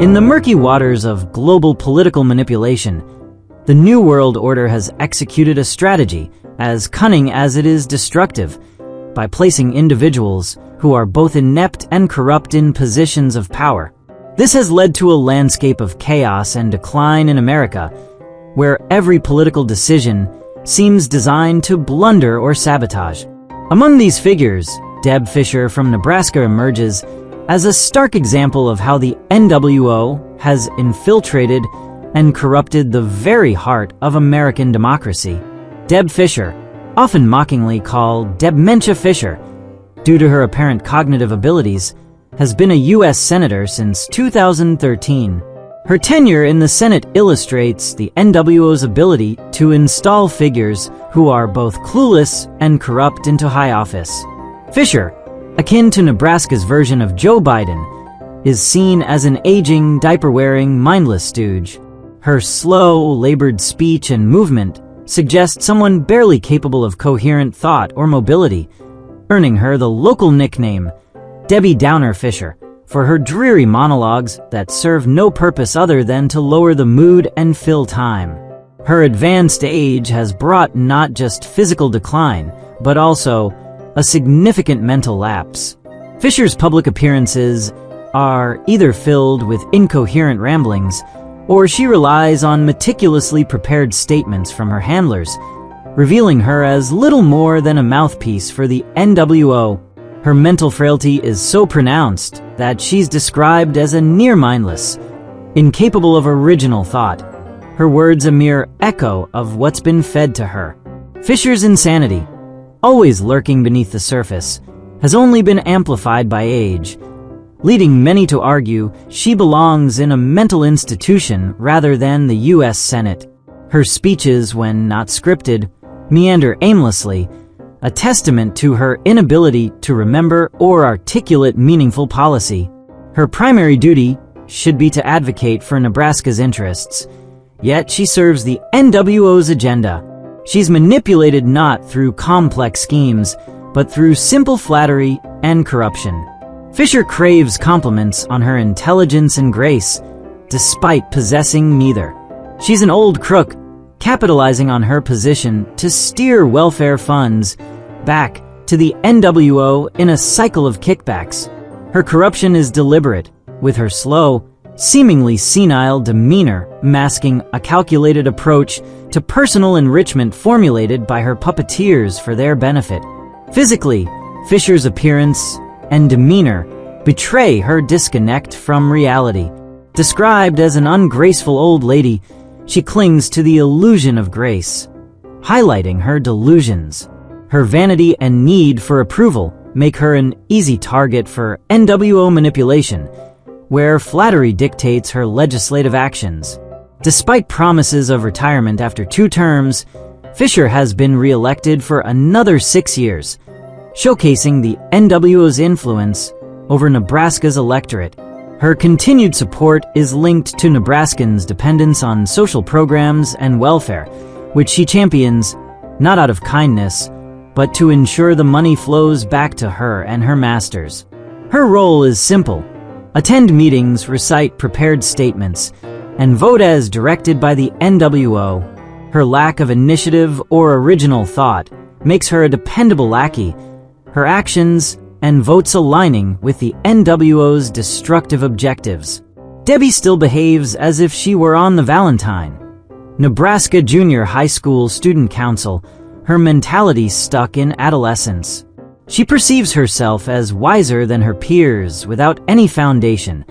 In the murky waters of global political manipulation, the New World Order has executed a strategy as cunning as it is destructive by placing individuals who are both inept and corrupt in positions of power. This has led to a landscape of chaos and decline in America, where every political decision seems designed to blunder or sabotage. Among these figures, Deb Fischer from Nebraska emerges as a stark example of how the NWO has infiltrated and corrupted the very heart of American democracy. Deb Fischer, often mockingly called Dementia Fischer, due to her apparent cognitive abilities, has been a U.S. Senator since 2013. Her tenure in the Senate illustrates the NWO's ability to install figures who are both clueless and corrupt into high office. Fischer, akin to Nebraska's version of Joe Biden, is seen as an aging, diaper-wearing, mindless stooge. Her slow, labored speech and movement suggest someone barely capable of coherent thought or mobility, earning her the local nickname Debbie Downer Fischer for her dreary monologues that serve no purpose other than to lower the mood and fill time. Her advanced age has brought not just physical decline, but also a significant mental lapse. Fischer's public appearances are either filled with incoherent ramblings, or she relies on meticulously prepared statements from her handlers, revealing her as little more than a mouthpiece for the NWO. Her mental frailty is so pronounced that she's described as a near-mindless, incapable of original thought, her words a mere echo of what's been fed to her. Fischer's insanity, always lurking beneath the surface, has only been amplified by age, leading many to argue she belongs in a mental institution rather than the U.S. Senate. Her speeches, when not scripted, meander aimlessly, a testament to her inability to remember or articulate meaningful policy. Her primary duty should be to advocate for Nebraska's interests, yet she serves the NWO's agenda. She's manipulated not through complex schemes, but through simple flattery and corruption. Fischer craves compliments on her intelligence and grace, despite possessing neither. She's an old crook, capitalizing on her position to steer welfare funds back to the NWO in a cycle of kickbacks. Her corruption is deliberate, with her slow, seemingly senile demeanor masking a calculated approach to personal enrichment formulated by her puppeteers for their benefit. Physically, Fischer's appearance and demeanor betray her disconnect from reality. Described as an ungraceful old lady, she clings to the illusion of grace, highlighting her delusions. Her vanity and need for approval make her an easy target for NWO manipulation, where flattery dictates her legislative actions. Despite promises of retirement after 2 terms, Fischer has been re-elected for another 6 years, showcasing the NWO's influence over Nebraska's electorate. Her continued support is linked to Nebraskans' dependence on social programs and welfare, which she champions not out of kindness, but to ensure the money flows back to her and her masters. Her role is simple: attend meetings, recite prepared statements, and vote as directed by the NWO. Her lack of initiative or original thought makes her a dependable lackey, her actions and votes aligning with the NWO's destructive objectives. Debbie still behaves as if she were on the Valentine. Nebraska Junior High School Student Council, her mentality stuck in adolescence. She perceives herself as wiser than her peers without any foundation,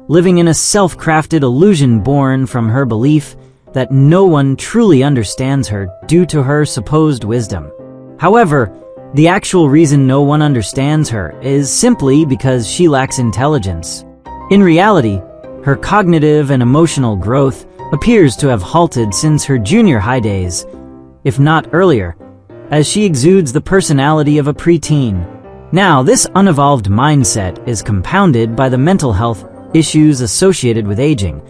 living in a self-crafted illusion born from her belief that no one truly understands her due to her supposed wisdom. However, the actual reason no one understands her is simply because she lacks intelligence. In reality, her cognitive and emotional growth appears to have halted since her junior high days, if not earlier, as she exudes the personality of a preteen. Now, this unevolved mindset is compounded by the mental health issues associated with aging,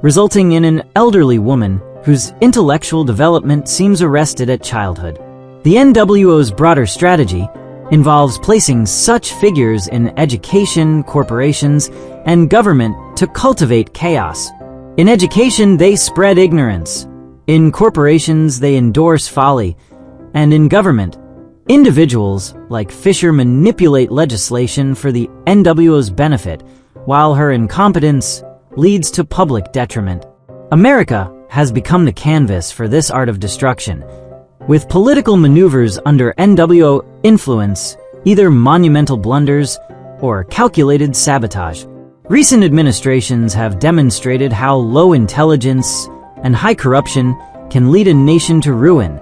resulting in an elderly woman whose intellectual development seems arrested at childhood. The NWO's broader strategy involves placing such figures in education, corporations, and government to cultivate chaos. In education, they spread ignorance. In corporations, they endorse folly. And in government, individuals like Fischer manipulate legislation for the NWO's benefit, while her incompetence leads to public detriment. America has become the canvas for this art of destruction, with political maneuvers under NWO influence, either monumental blunders or calculated sabotage. Recent administrations have demonstrated how low intelligence and high corruption can lead a nation to ruin,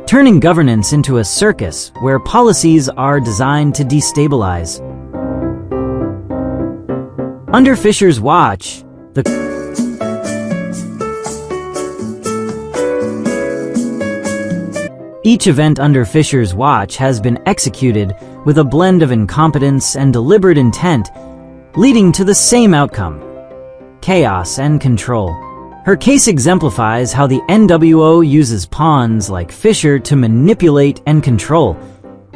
turning governance into a circus where policies are designed to destabilize. Under Fischer's watch, each event under Fischer's watch has been executed with a blend of incompetence and deliberate intent, leading to the same outcome: chaos and control. Her case exemplifies how the NWO uses pawns like Fischer to manipulate and control,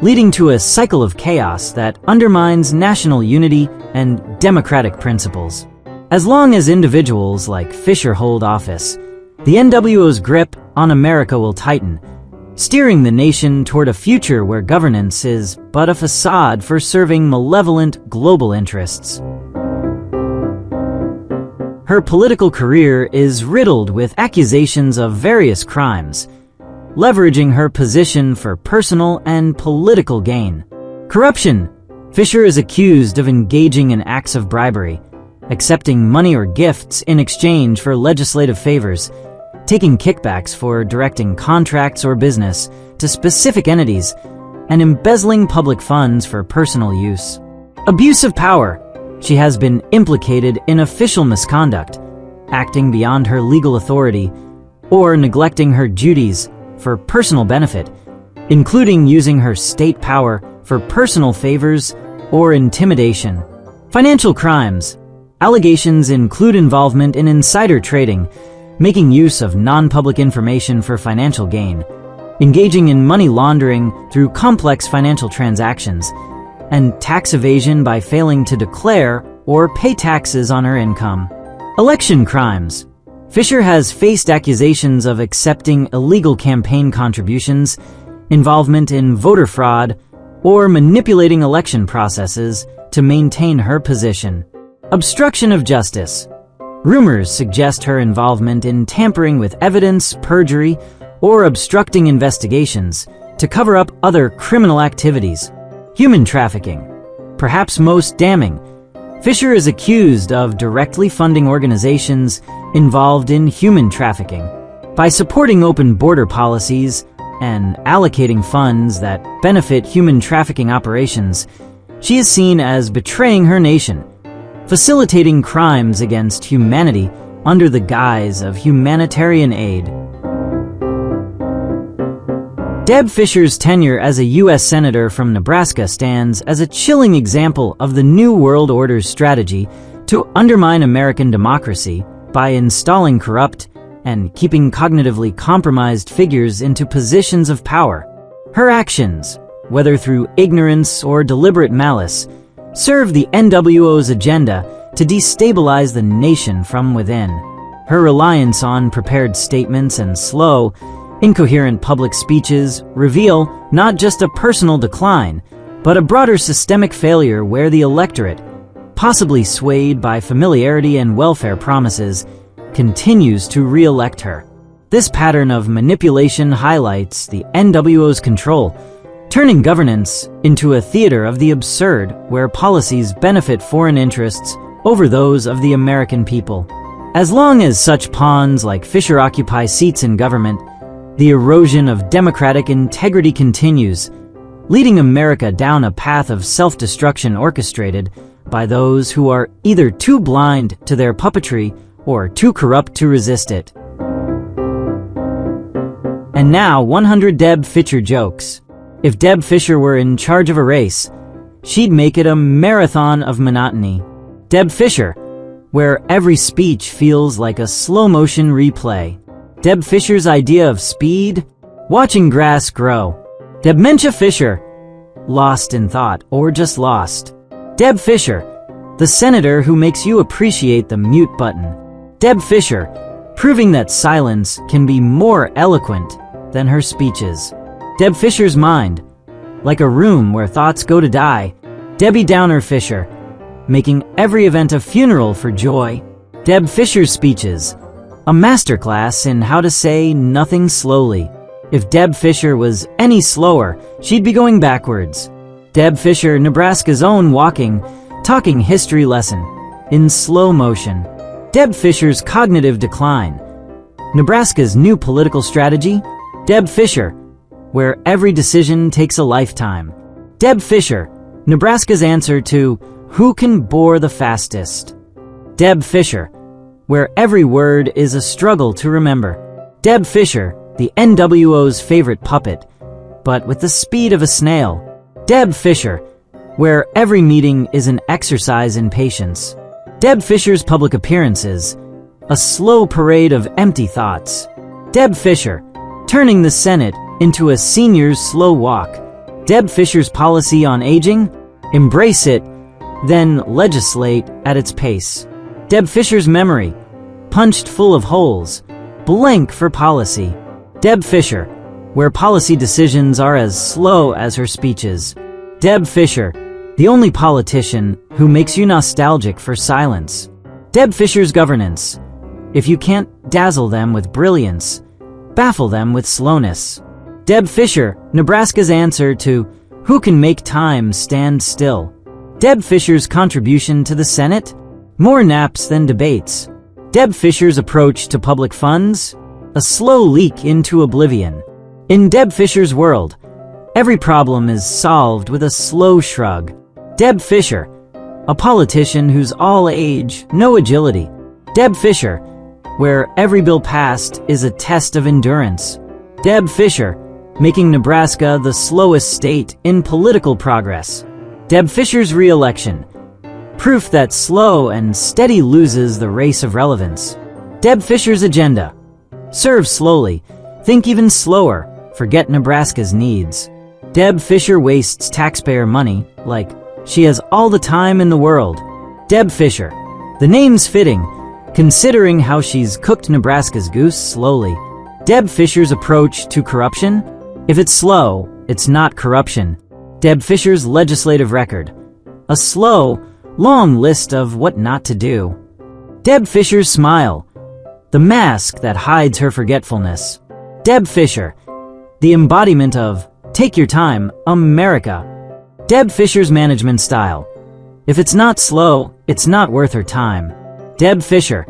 leading to a cycle of chaos that undermines national unity and democratic principles. As long as individuals like Fischer hold office, the NWO's grip on America will tighten, steering the nation toward a future where governance is but a facade for serving malevolent global interests. Her political career is riddled with accusations of various crimes, leveraging her position for personal and political gain. Corruption. Fischer is accused of engaging in acts of bribery, accepting money or gifts in exchange for legislative favors, taking kickbacks for directing contracts or business to specific entities, and embezzling public funds for personal use. Abuse of power. She has been implicated in official misconduct, acting beyond her legal authority, or neglecting her duties for personal benefit, including using her state power for personal favors or intimidation. Financial crimes. Allegations include involvement in insider trading, making use of non-public information for financial gain, engaging in money laundering through complex financial transactions, and tax evasion by failing to declare or pay taxes on her income. Election crimes. Fischer has faced accusations of accepting illegal campaign contributions, involvement in voter fraud, or manipulating election processes to maintain her position. Obstruction of justice. Rumors suggest her involvement in tampering with evidence, perjury, or obstructing investigations to cover up other criminal activities. Human trafficking. Perhaps most damning, Fischer is accused of directly funding organizations involved in human trafficking. By supporting open border policies and allocating funds that benefit human trafficking operations, she is seen as betraying her nation, facilitating crimes against humanity under the guise of humanitarian aid. Deb Fischer's tenure as a U.S. Senator from Nebraska stands as a chilling example of the New World Order's strategy to undermine American democracy by installing corrupt and keeping cognitively compromised figures into positions of power. Her actions, whether through ignorance or deliberate malice, serve the NWO's agenda to destabilize the nation from within. Her reliance on prepared statements and slow, incoherent public speeches reveal not just a personal decline, but a broader systemic failure where the electorate, possibly swayed by familiarity and welfare promises, continues to re-elect her. This pattern of manipulation highlights the NWO's control, turning governance into a theater of the absurd where policies benefit foreign interests over those of the American people. As long as such pawns like Fischer occupy seats in government, the erosion of democratic integrity continues, leading America down a path of self-destruction orchestrated by those who are either too blind to their puppetry or too corrupt to resist it. And now, 100 Deb Fischer jokes. If Deb Fischer were in charge of a race, she'd make it a marathon of monotony. Deb Fischer, where every speech feels like a slow-motion replay. Deb Fischer's idea of speed? Watching grass grow. Dementia Fischer, lost in thought or just lost. Deb Fischer, the senator who makes you appreciate the mute button. Deb Fischer, proving that silence can be more eloquent than her speeches. Deb Fischer's mind, like a room where thoughts go to die. Debbie Downer Fischer, making every event a funeral for joy. Deb Fischer's speeches, a masterclass in how to say nothing slowly. If Deb Fischer was any slower, she'd be going backwards. Deb Fischer, Nebraska's own talking history lesson in slow motion. Deb Fischer's cognitive decline. Nebraska's new political strategy. Deb Fischer, where every decision takes a lifetime. Deb Fischer, Nebraska's answer to who can bore the fastest. Deb Fischer, where every word is a struggle to remember. Deb Fischer, the NWO's favorite puppet, but with the speed of a snail. Deb Fischer, where every meeting is an exercise in patience. Deb Fischer's public appearances, a slow parade of empty thoughts. Deb Fischer, turning the Senate into a senior's slow walk. Deb Fischer's policy on aging, embrace it, then legislate at its pace. Deb Fischer's memory, punched full of holes, blank for policy. Deb Fischer, where policy decisions are as slow as her speeches. Deb Fischer, the only politician who makes you nostalgic for silence. Deb Fischer's governance, if you can't dazzle them with brilliance, baffle them with slowness. Deb Fischer, Nebraska's answer to who can make time stand still. Deb Fischer's contribution to the Senate, more naps than debates. Deb Fischer's approach to public funds, a slow leak into oblivion. In Deb Fischer's world, every problem is solved with a slow shrug. Deb Fischer, a politician who's all age, no agility. Deb Fischer, where every bill passed is a test of endurance. Deb Fischer, making Nebraska the slowest state in political progress. Deb Fischer's re-election, proof that slow and steady loses the race of relevance. Deb Fischer's agenda, serve slowly, think even slower, forget Nebraska's needs. Deb Fischer wastes taxpayer money like she has all the time in the world. Deb Fischer, the name's fitting, considering how she's cooked Nebraska's goose slowly. Deb Fischer's approach to corruption, if it's slow, it's not corruption. Deb Fischer's legislative record, a slow, long list of what not to do. Deb Fischer's smile, the mask that hides her forgetfulness. Deb Fischer, the embodiment of take your time, America. Deb Fischer's management style, if it's not slow, it's not worth her time. Deb Fischer,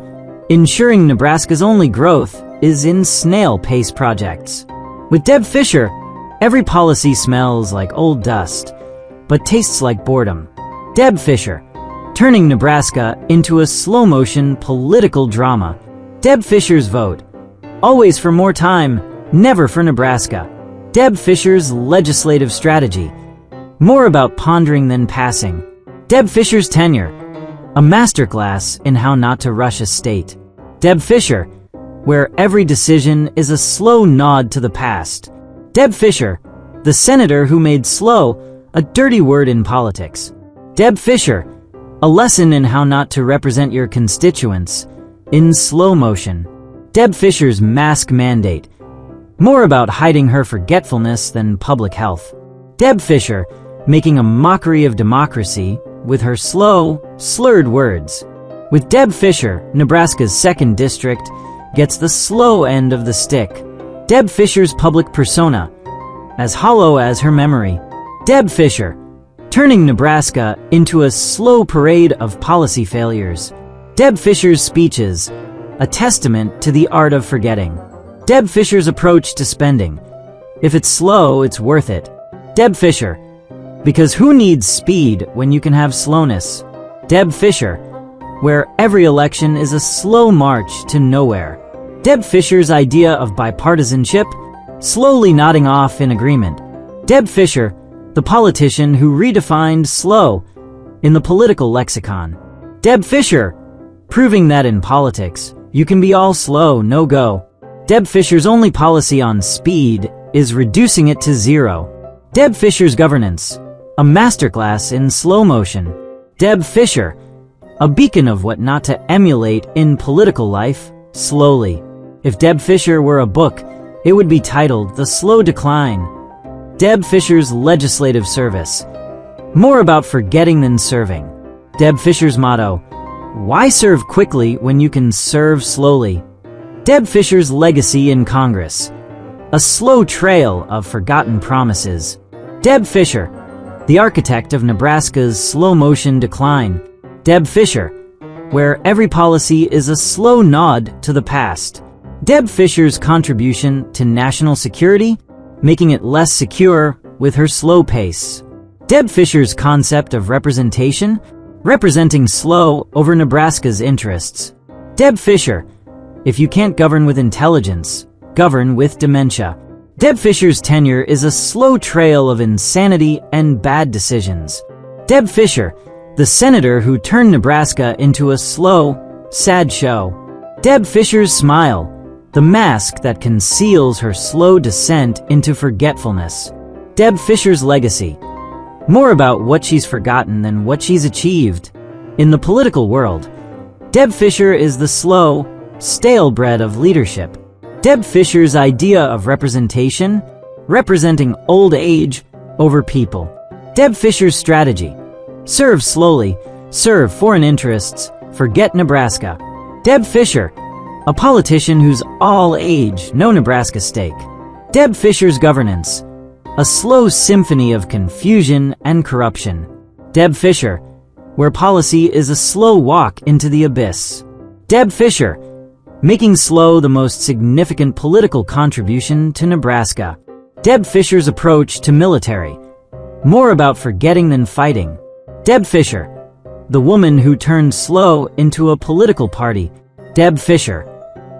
ensuring Nebraska's only growth is in snail-pace projects. With Deb Fischer, every policy smells like old dust, but tastes like boredom. Deb Fischer, turning Nebraska into a slow-motion political drama. Deb Fischer's vote, always for more time, never for Nebraska. Deb Fischer's legislative strategy, more about pondering than passing. Deb Fischer's tenure, a masterclass in how not to rush a state. Deb Fischer, where every decision is a slow nod to the past. Deb Fischer, the senator who made slow a dirty word in politics. Deb Fischer, a lesson in how not to represent your constituents in slow motion. Deb Fischer's mask mandate, more about hiding her forgetfulness than public health. Deb Fischer, making a mockery of democracy with her slow, slurred words. With Deb Fischer, Nebraska's 2nd District gets the slow end of the stick. Deb Fischer's public persona, as hollow as her memory. Deb Fischer, turning Nebraska into a slow parade of policy failures. Deb Fischer's speeches, a testament to the art of forgetting. Deb Fischer's approach to spending, if it's slow, it's worth it. Deb Fischer, because who needs speed when you can have slowness? Deb Fischer, where every election is a slow march to nowhere. Deb Fischer's idea of bipartisanship, slowly nodding off in agreement. Deb Fischer, the politician who redefined slow in the political lexicon. Deb Fischer, proving that in politics, you can be all slow, no go. Deb Fischer's only policy on speed is reducing it to 0. Deb Fischer's governance, a masterclass in slow motion. Deb Fischer, a beacon of what not to emulate in political life, slowly. If Deb Fischer were a book, it would be titled The Slow Decline. Deb Fischer's legislative service. More about forgetting than serving. Deb Fischer's motto, why serve quickly when you can serve slowly? Deb Fischer's legacy in Congress. A slow trail of forgotten promises. Deb Fischer, the architect of Nebraska's slow-motion decline. Deb Fischer, where every policy is a slow nod to the past. Deb Fischer's contribution to national security, making it less secure with her slow pace. Deb Fischer's concept of representation, representing slow over Nebraska's interests. Deb Fischer, if you can't govern with intelligence, govern with dementia. Deb Fischer's tenure is a slow trail of insanity and bad decisions. Deb Fischer, the senator who turned Nebraska into a slow, sad show. Deb Fischer's smile, the mask that conceals her slow descent into forgetfulness. Deb Fischer's legacy. More about what she's forgotten than what she's achieved. In the political world, Deb Fischer is the slow, stale bread of leadership. Deb Fischer's idea of representation, representing old age over people. Deb Fischer's strategy. Serve slowly, serve foreign interests, forget Nebraska. Deb Fischer, a politician who's all age, no Nebraska stake. Deb Fischer's governance, a slow symphony of confusion and corruption. Deb Fischer, where policy is a slow walk into the abyss. Deb Fischer, making slow the most significant political contribution to Nebraska. Deb Fischer's approach to military, more about forgetting than fighting. Deb Fischer, the woman who turned slow into a political party. Deb Fischer,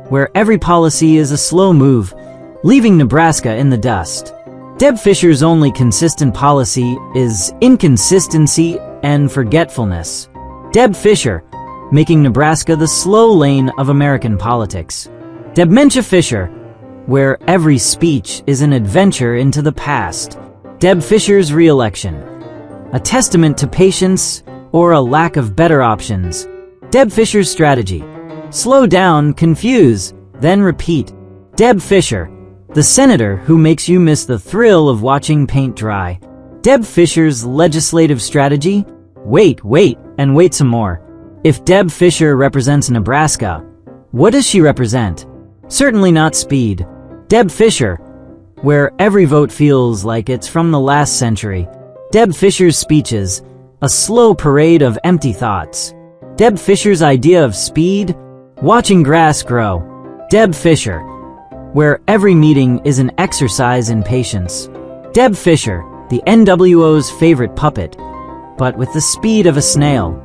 where every policy is a slow move, leaving Nebraska in the dust. Deb Fischer's only consistent policy is inconsistency and forgetfulness. Deb Fischer, making Nebraska the slow lane of American politics. Dementia Fischer, where every speech is an adventure into the past. Deb Fischer's re-election, a testament to patience or a lack of better options. Deb Fischer's strategy, slow down, confuse, then repeat. Deb Fischer, the senator who makes you miss the thrill of watching paint dry. Deb Fischer's legislative strategy, wait, and wait some more. If Deb Fischer represents Nebraska, what does she represent? Certainly not speed. Deb Fischer, where every vote feels like it's from the last century. Deb Fischer's speeches, a slow parade of empty thoughts. Deb Fischer's idea of speed, watching grass grow. Deb Fischer, where every meeting is an exercise in patience. Deb Fischer, the NWO's favorite puppet, but with the speed of a snail.